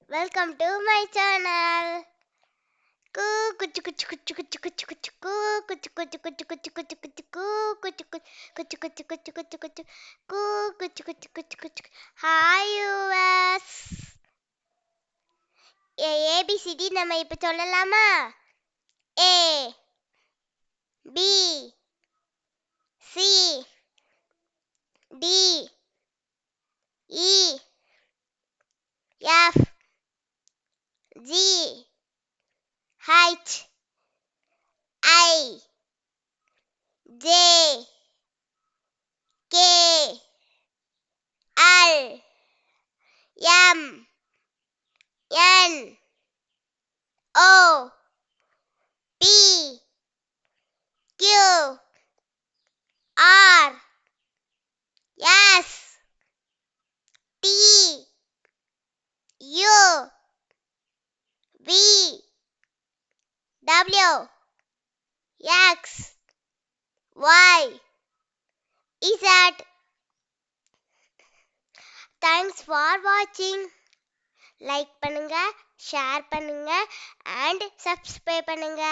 Welcome to my channel. Coo kuchu kuchu kuchu kuchu kuchu kuchu coo kuchu kuchu kuchu kuchu kuchu kuchu coo kuchu kuchu kuchu kuchu kuchu kuchu coo kuchu kuchu kuchu kuchu. Hi viewers. ABCD நம்ம இப்ப சொல்லலாமா? A B C D E F G H I J K L M N O P Q R S T U V W X Y Z. Thanks for watching. Like பண்ணுங்க, share பண்ணுங்க and subscribe பண்ணுங்க.